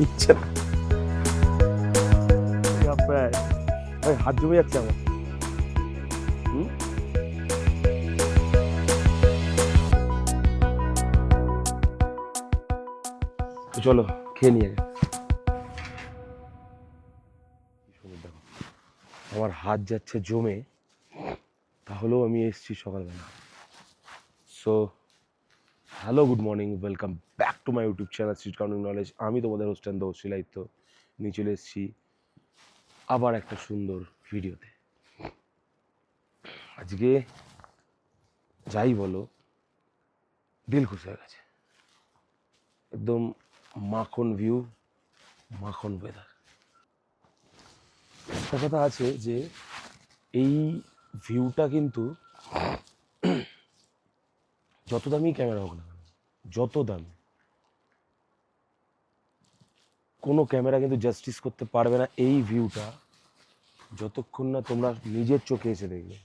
ইচ্ছা হাত জমে যাচ্ছে আমার। চলো খেয়ে নিয়ে গে। দেখো আমার হাত যাচ্ছে জমে, তাহলেও আমি এসেছি সকালবেলা। So hello, good morning, welcome back to my YouTube channel street counting knowledge. আমি তোমাদের হোস্ট অ্যান্ড দোষ শিলাইত্য নিয়ে চলে এসেছি আবার একটা সুন্দর ভিডিওতে। আজকে যাই বলো, দিল খুশ হয়ে গেছে। একদম মাখন ভিউ, মাখন ওয়েদার। একটা কথা আছে যে এই ভিউটা কিন্তু যত দামি ক্যামেরা হোক না কেন, যত দামি, কোনো ক্যামেরা কিন্তু জাস্টিস করতে পারবে না এই ভিউটা যতক্ষণ না তোমরা নিজের চোখে এসে দেখবে।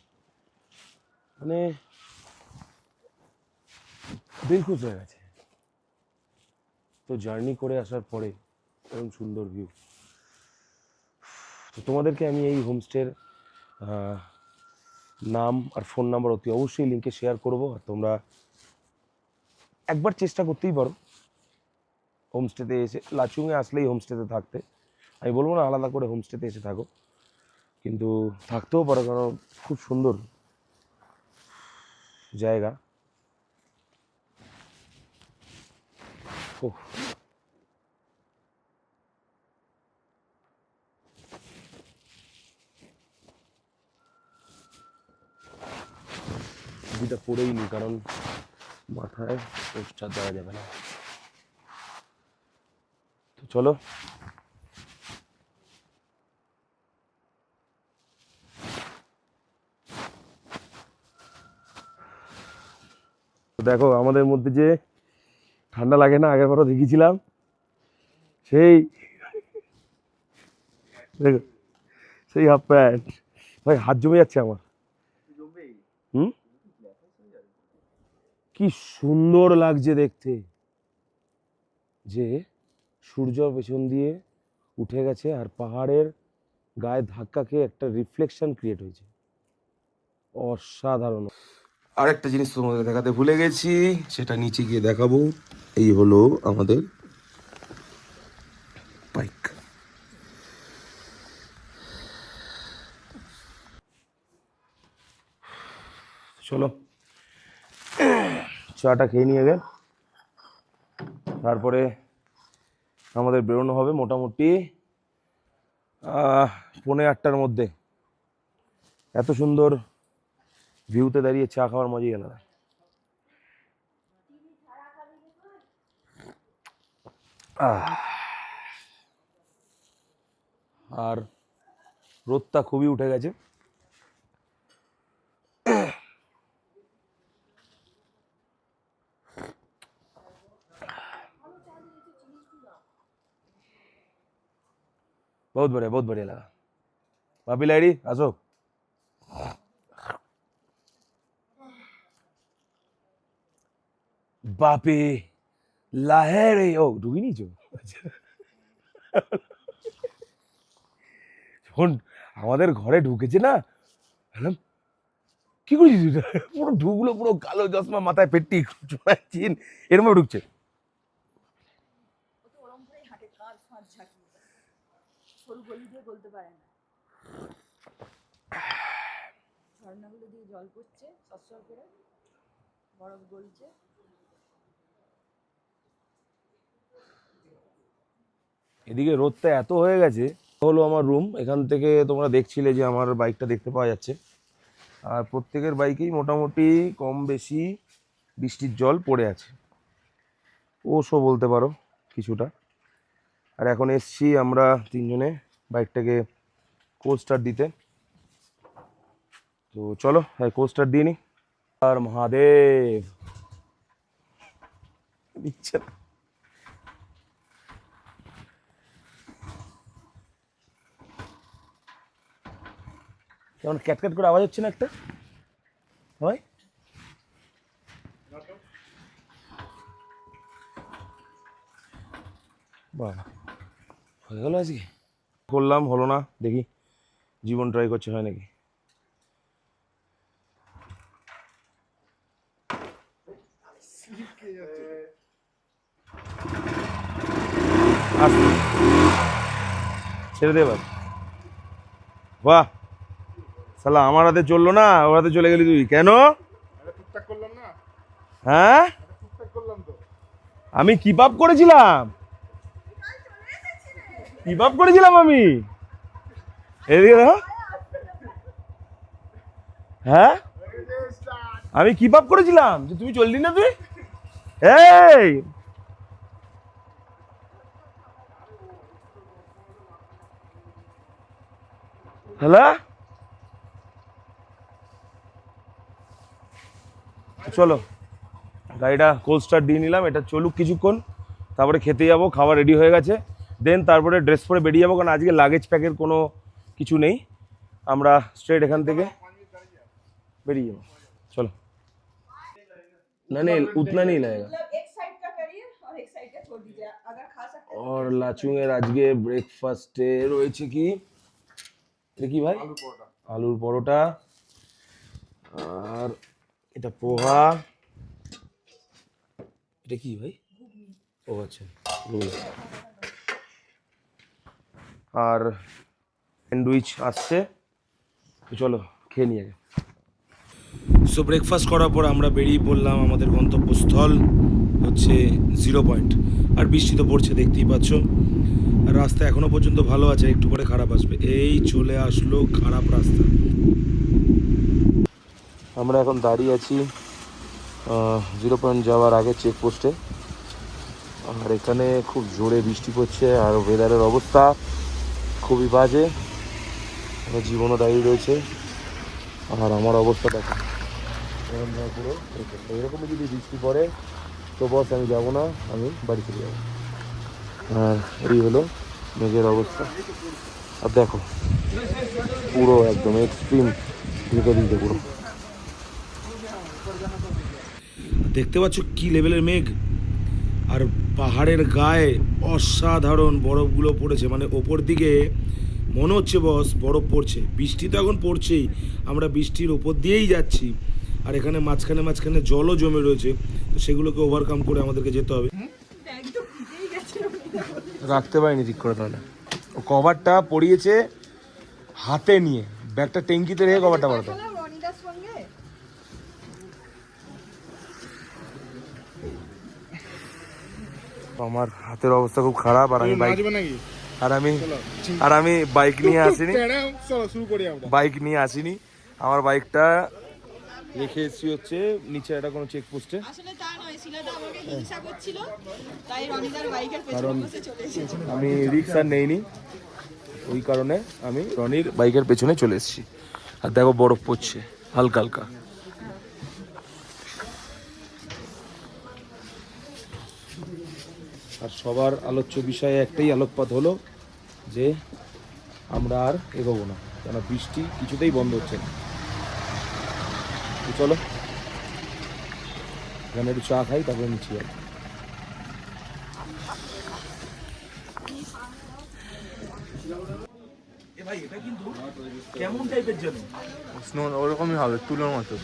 মানে দিল খুশ হয়ে গেছে। তো জার্নি করে আসার পরে এরকম সুন্দর ভিউ। তো তোমাদেরকে আমি এই হোমস্টের নাম আর ফোন নাম্বার অতি অবশ্যই লিঙ্কে শেয়ার করবো। আর তোমরা একবার চেষ্টা করতেই পারো হোমস্টেতে এসে, লাচুংয়ে আসলেই হোমস্টেতে থাকতে। আমি বলবো না আলাদা করে হোমস্টেতে এসে থাকো, কিন্তু থাকতেও পারো, কারণ খুব সুন্দর জায়গা। টুপিটা পরেই নি, কারণ মাথায় পোস্টার দেওয়া যাবে না। তো চলো দেখো আমাদের মধ্যে যে ঠান্ডা লাগে না, আগের বারও দেখিয়েছিলাম, সেই দেখো সেই হাফ প্যান্ট। ভাই হাত জমে যাচ্ছে আমার। কি সুন্দর লাগছে দেখতে, যে সূর্য পেছন দিয়ে উঠে গেছে আর পাহাড়ের গায়ে ধাক্কা খেয়ে একটা রিফ্লেকশন ক্রিয়েট হয়েছে, অসাধারণ। আরেকটা জিনিস তোমাদের দেখাতে ভুলে গেছি, সেটা নিচে গিয়ে দেখাবো। এই হলো আমাদের বাইক। চলো চাটা খেয়ে নিয়ে গে, তারপরে আমাদের বেরোনো হবে মোটামুটি 8:45-র মধ্যে। এত সুন্দর ভিউতে দাঁড়িয়ে চা খাওয়ার মজাই আলাদা। আর রোদটা খুবই উঠে গেছে। बहुत बढ़िया लगा। भाभी लाइडी आसो। बापे লাহেরে ও ঢুকি নিয়েছো? যখন আমাদের ঘরে ঢুকেছে না, বললাম কি করেছিস তুই? পুরো ঢুকলো, পুরো কালো চশমা, মাথায় পেট্টি, চোরাই চিন, এরম ভাবে ঢুকছে। ঝর্ণাগুলো দিয়ে জল পড়ছে সরসর করে, বরফ গলছে। এদিকে রোদটা এত হয়ে গেছে। হলো আমার রুম, এখান থেকে তোমরা দেখছিলে যে আমার বাইকটা দেখতে পাওয়া যাচ্ছে। আর প্রত্যেকের বাইকেই মোটামুটি কম বেশি বৃষ্টির জল পড়ে আছে, ওশো বলতে পারো কিছুটা। আর এখন এসছি আমরা তিনজনে বাইকটাকে কোস্টার দিতে। তো চলো কোস্টার দিয়ে নি। আর মহাদেব দিচ্ছে না। কেমন ক্যাটক্যাট করে আওয়াজ হচ্ছে না একটা? হয় বাহ, হয়ে গেল আজকে। করলাম, হলো না, দেখি জীবন ট্রাই করছে হয় নাকি। ছেড়ে দে এবার। বাহ শালা, আমার হাতে চললো না, ওর হাতে চলে গেলি তুই কেন? হ্যাঁ আমি কি পাপ করেছিলাম? কি পাপ করেছিলাম আমি? এদিকে দেখো। হ্যাঁ আমি কি পাপ করেছিলাম যে তুমি চললি না? তুই এই হ্যালো, চলো গাড়িটা কোল্ড স্টার্ট দিয়ে নিলাম, এটা চলুক কিছুক্ষণ, তারপরে খেতে যাবো। খাবার রেডি হয়ে গেছে, দেন তারপরে ড্রেস পরে বেরিয়ে যাবো, কারণ আজকে লাগেজ প্যাকের কোনো কিছু নেই। আমরা স্ট্রেট এখান থেকে বেরিয়ে যাবো। চলো। না नहीं उतना नहीं लगेगा। एक साइड का करिए और एक साइड का छोड़ दीजिए अगर खा सकते हैं। और লাচুংয়ের আজকে ব্রেকফাস্টে রয়েছে কি, এটা কি ভাই? আলুর পরোটা, আর এটা পোহা, এটা কি ভাই? ও আচ্ছা, আর স্যান্ডউইচ আসছে, চলো খেয়ে নিয়ে আগে। সো ব্রেকফাস্ট করার পর আমরা বেরিয়ে পড়লাম। আমাদের গন্তব্যস্থল হচ্ছে 0 পয়েন্ট। আর বৃষ্টি তো পড়ছে দেখতেই পাচ্ছ, আর রাস্তা এখনো পর্যন্ত ভালো আছে, একটু পরে খারাপ আসবে। এই চলে আসলো খারাপ রাস্তা। আমরা এখন দাঁড়িয়ে আছি 0 পয়েন্ট যাওয়ার আগে চেকপোস্টে, আর এখানে খুব জোরে বৃষ্টি পড়ছে, আর ওয়েদারের অবস্থা খুবই বাজে। আমার জীবনও দাঁড়িয়ে রয়েছে, আর আমার অবস্থা দেখো পুরো এরকমই। যদি বৃষ্টি পড়ে তো বস আমি যাবো না, আমি বাড়ি চলে যাবো। আর এই হলো মেঘের অবস্থা, আর দেখো পুরো একদম এক্সট্রিম ঢেকে দিতে পুরো। দেখতে পাচ্ছ কি লেভেলের মেঘ, আর পাহাড়ের গায়ে অসাধারণ বরফগুলো পড়েছে, মানে ওপর দিকে মনে হচ্ছে বস বরফ পড়ছে। বৃষ্টি তো এখন পড়ছেই, আমরা বৃষ্টির ওপর দিয়েই যাচ্ছি, আর এখানে মাঝখানে মাঝখানে জলও জমে রয়েছে, তো সেগুলোকে ওভারকাম করে আমাদেরকে যেতে হবে। রাখতে পারিনি ঠিক করে, তাহলে ও কভারটা পড়িয়েছে হাতে নিয়ে, ব্যাগটা ট্যাঙ্কিতে রেখে কভারটা পড়াতো। আমার হাতের অবস্থা খুব খারাপ, আর আমি বাইক বাইক নিয়ে আসিনি, বাইক নিয়ে আসিনি। আমার বাইকটা রেখে এসেছি হচ্ছে নিচে একটা কোনো চেকপোস্টে, কারণ আমি রিক্স আর নেইনি, ওই কারণে আমি রনির বাইকের পেছনে চলে এসেছি। আর দেখো বরফ পড়ছে হালকা হালকা। আর সবার আলোচ্য বিষয়ে একটাই আলোকপাত হলো যে আমরা আর এগোবো না, কেন বৃষ্টি কিছুতেই বন্ধ হচ্ছে না। চলো এখানে একটু চা খাই, তারপরে নিচে যাবো। ভাই এটা কিন্তু কেমন টাইপের যেন স্নো, ওরকমই হবে তুলোর মতো।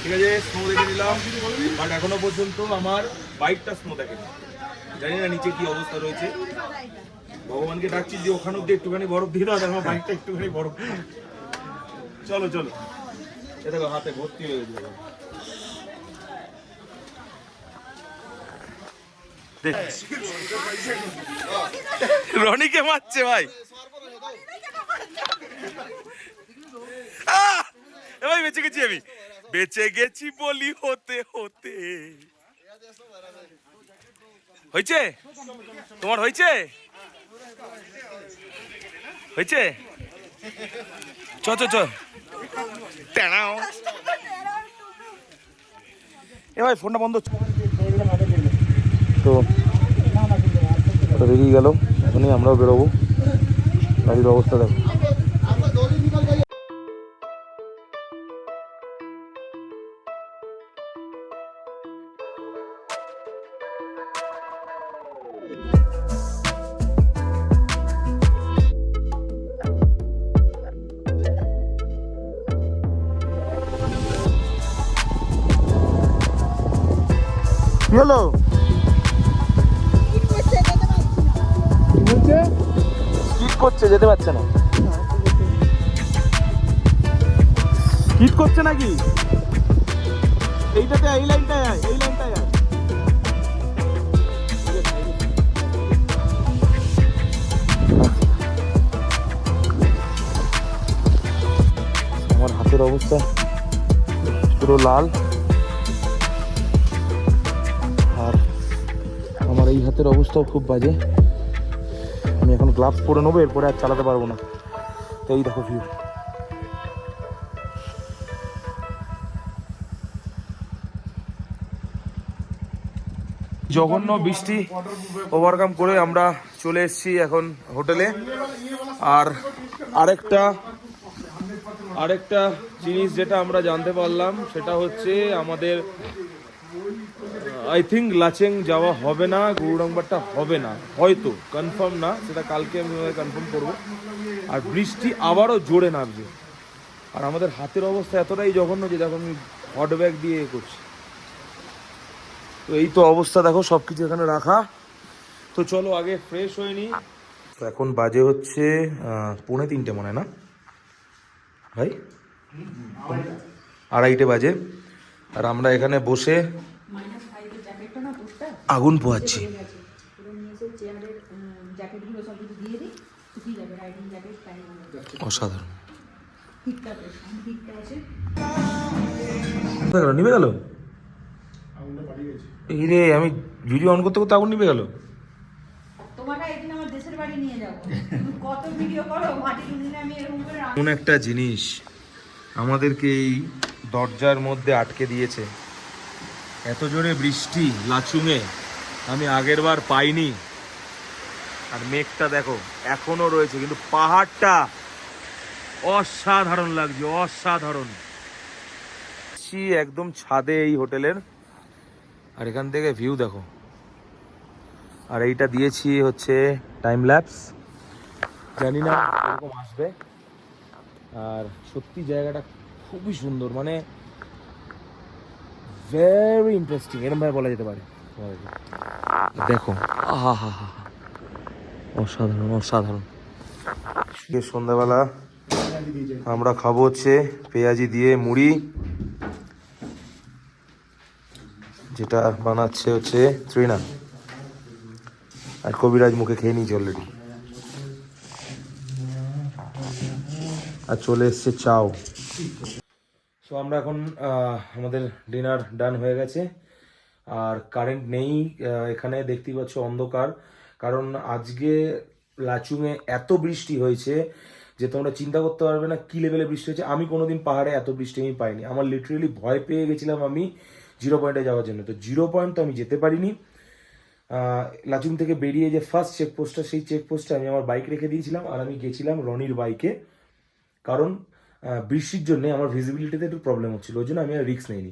ঠিক আছে, স্নো দেখে নিলাম, বাট এখনো পর্যন্ত আমার বাইকটা স্নো দেখেনি। জানি না নিচে কি অবস্থা রয়েছে, ভগবানকে ডাকছি যে ওখানে অব্দি একটুখানি বরফ দিয়ে দাও, আমার বাইকটা একটুখানি বরফ। চলো চলো, এ দেখো হাতে ভর্তি হয়ে গেছে। রনিকে মারছে ভাই, ভাই বেঁচে গেছি, আমি বেঁচে গেছি বলি হতে হতে। হয়েছে তোমার? হয়েছে হয়েছে, চ চ চ। এ ভাই ফোনটা বন্ধ। তো বেরিয়ে গেল, এখনই আমরাও বেরোবো। গাড়ির অবস্থা দেখো। কি হলো? হিট করছে, যেতে পারছে না। হিট করছে নাকি? এইটাতে এই লাইনটায় আয়, এই লাইনটায় আয়। আমার হাতের অবস্থা পুরো লাল, আর আমার এই হাতের অবস্থাও খুব বাজে। আমি এখন গ্লাভস পরে নেবো, এরপরে আর চালাতে পারবো না। তো এই দেখো ভিউ। জঘন্য বৃষ্টি ওভারকাম করে আমরা চলে এসেছি এখন হোটেলে। আর আরেকটা জিনিস যেটা আমরা জানতে পারলাম সেটা হচ্ছে আমাদের আই থিঙ্ক লাচেং যাওয়া হবে না, গৌরাঙ্গবাটটা হবে না, হয়তো কনফার্ম না, সেটা কালকে আমি কনফার্ম করবো। আর বৃষ্টি আবারও জোরে নামছে, আর আমাদের হাতের অবস্থা এতটাই জঘন্য যে দেখো আমি হট ব্যাগ দিয়ে করছি। তো এই তো অবস্থা, দেখো সব কিছু এখানে রাখা। তো চলো আগে ফ্রেশ হয়ে নিই। তো এখন বাজে হচ্ছে 2:45 মনে হয় না ভাই, 2:30 বাজে। আর আমরা এখানে বসে আগুন পোহাচ্ছি। অসাধারণ। নিভে গেল এই রে, আমি ভিডিও অন করতে করতে আগুন নিভে গেল। কোন একটা জিনিস আমাদেরকে এই দরজার মধ্যে আটকে দিয়েছে। এত জোরে বৃষ্টি লাচুংয়ে আমি আগের বার পাইনি। আর মেঘটা দেখো এখনো রয়েছে, কিন্তু পাহাড়টা অসাধারণ লাগছে, অসাধারণ। একদম ছাদে এই হোটেলের, আর এখান থেকে ভিউ দেখো। আর এইটা দিয়েছি হচ্ছে টাইম ল্যাপস, জানি না এরকম আসবে। আর সত্যি জায়গাটা খুবই সুন্দর, মানে ভেরি ইন্টারেস্টিং, এরকম ভাবে বলা যেতে পারে। দেখো আহা হা হা, অসাধারণ অসাধারণ। সন্ধ্যাবেলা আমরা খাবো হচ্ছে পেঁয়াজি দিয়ে মুড়ি, যেটা বানাচ্ছে হচ্ছে ত্রিনা। আর কবিরাজ মুখে খেয়ে নিয়েছে অলরেডি। আর চলে এসছে চাও। সো আমরা এখন আমাদের ডিনার ডান হয়ে গেছে। আর কারেন্ট নেই এখানে, দেখতেই পাচ্ছ অন্ধকার। কারণ আজকে লাচুংয়ে এত বৃষ্টি হয়েছে যে তোমরা চিন্তা করতে পারবে না কি লেভেলে বৃষ্টি হয়েছে। আমি কোনোদিন পাহাড়ে এত বৃষ্টি আমি পাইনি। আমার লিটারেলি ভয় পেয়ে গেছিলাম আমি 0 পয়েন্টে যাওয়ার জন্য। তো 0 পয়েন্ট তো আমি যেতে পারিনি। লাচুং থেকে বেরিয়ে যে ফার্স্ট চেকপোস্টটা, সেই চেকপোস্টে আমি আমার বাইক রেখে দিয়েছিলাম। আর আমি গেছিলাম রনির বাইকে, কারণ বৃষ্টির জন্য আমার ভিজিবিলিটিতে একটু প্রবলেম হচ্ছিল, ওই জন্য আমি আর রিস্ক নিইনি।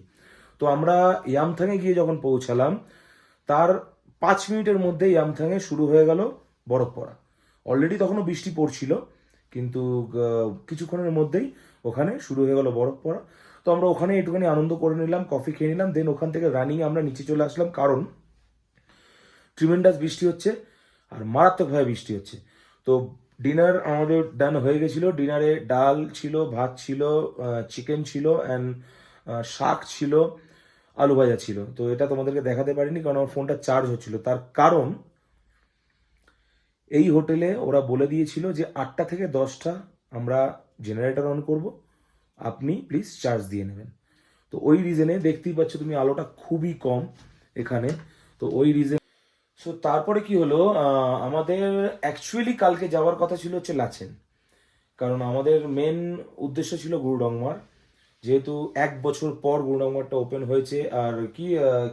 তো আমরা ইয়ামথাংয়ে গিয়ে যখন পৌঁছালাম, তার 5 মিনিটের মধ্যে ইয়ামথাংয়ে শুরু হয়ে গেল বরফ পড়া। অলরেডি তখনও বৃষ্টি পড়ছিল, কিন্তু কিছুক্ষণের মধ্যেই ওখানে শুরু হয়ে গেল বরফ পড়া। তো আমরা ওখানে একটুখানি আনন্দ করে নিলাম, কফি খেয়ে নিলাম। দেন ওখান থেকে রানিং আমরা নিচে চলে আসলাম, কারণ ট্রিমেন্ডাস বৃষ্টি হচ্ছে আর মারাত্মকভাবে বৃষ্টি হচ্ছে। তো ডিনার আমাদের ডান হয়ে গেছিলো। ডিনারে ডাল ছিল, ভাত ছিল, চিকেন ছিল, অ্যান্ড শাক ছিল, আলু ভাজা ছিল। তো এটা তোমাদেরকে দেখাতে পারিনি কারণ আমার ফোনটা চার্জ হচ্ছিল। তার কারণ এই হোটেলে ওরা বলে দিয়েছিল যে 8টা থেকে 10টা আমরা জেনারেটর অন করব, আপনি প্লিজ চার্জ দিয়ে নেবেন। তো ওই রিজনে দেখতেই পাচ্ছ তুমি আলোটা খুবই কম এখানে। তো ওই রিজন। সো তারপরে কি হলো, আমাদের অ্যাকচুয়ালি কালকে যাওয়ার কথা ছিল হচ্ছে লাচেন, কারণ আমাদের মেন উদ্দেশ্য ছিল গুরুডংমার। যেহেতু 1 বছর পর গুরুডংমারটা ওপেন হয়েছে। আর কি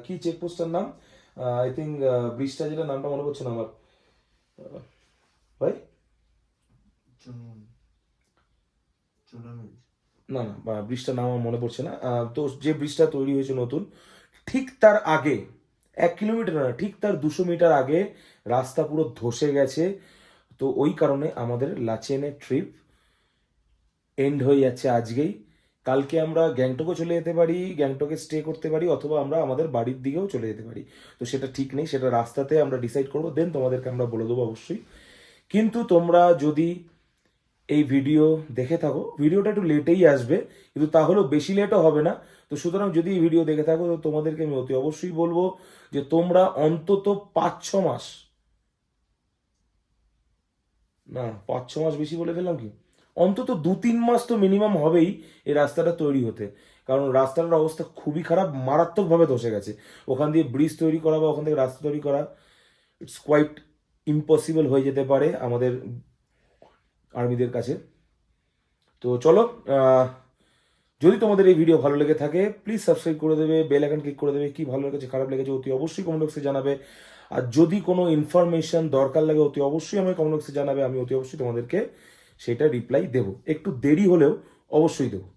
কি চেকপোস্টটার নাম, আই থিঙ্ক ব্রিজটা, যেটা নামটা মনে পড়ছে না আমার ভাই, না না ব্রিজটার নাম আমার মনে পড়ছে না। তো যে ব্রিজটা তৈরি হয়েছে নতুন, ঠিক তার আগে 1 কিলোমিটার না, ঠিক তার 200 মিটার আগে রাস্তা পুরো ধসে গেছে। তো ওই কারণে আমাদের লাচেনের ট্রিপ এন্ড হয়ে যাচ্ছে আজকেই। কালকে আমরা গ্যাংটকও চলে যেতে পারি, গ্যাংটকে স্টে করতে পারি, অথবা আমরা আমাদের বাড়ির দিকেও চলে যেতে পারি। তো সেটা ঠিক নেই, সেটা রাস্তাতে আমরা ডিসাইড করবো, দেন তোমাদেরকে আমরা বলে দেবো অবশ্যই। কিন্তু তোমরা যদি এই ভিডিও দেখে থাকো, ভিডিওটা একটু লেটেই আসবে, কিন্তু তাহলেও বেশি লেটও হবে না। তো সুতরাং যদি এই ভিডিও দেখে থাকো, তো তোমাদেরকে আমি অতি অবশ্যই বলবো যে তোমরা অন্তত 5-6 মাস, না 5-6 মাস বেশি বলে ফেললাম কি, অন্তত 2-3 মাস তো মিনিমাম হবেই এই রাস্তাটা তৈরি হতে। কারণ রাস্তাটার অবস্থা খুবই খারাপ, মারাত্মকভাবে ধসে গেছে। ওখান দিয়ে ব্রিজ তৈরি করা বা ওখান থেকে রাস্তা তৈরি করা, ইটস কোয়াইট ইম্পসিবল হয়ে যেতে পারে আমাদের আর্মিদের কাছে। তো চলো, যদি তোমাদের এই ভিডিও ভালো লেগে থাকে প্লিজ সাবস্ক্রাইব করে দেবে, বেল আইকন ক্লিক করে দেবে। কি ভালো লেগেছে খারাপ লেগেছে অতি অবশ্যই কমেন্ট বক্সে জানাবে। আর যদি কোনো ইনফরমেশন দরকার লাগে অতি অবশ্যই আমাকে কমেন্ট বক্সে জানাবে, আমি অতি অবশ্যই তোমাদেরকে সেটা রিপ্লাই দেবো, একটু দেরি হলেও অবশ্যই দেবো।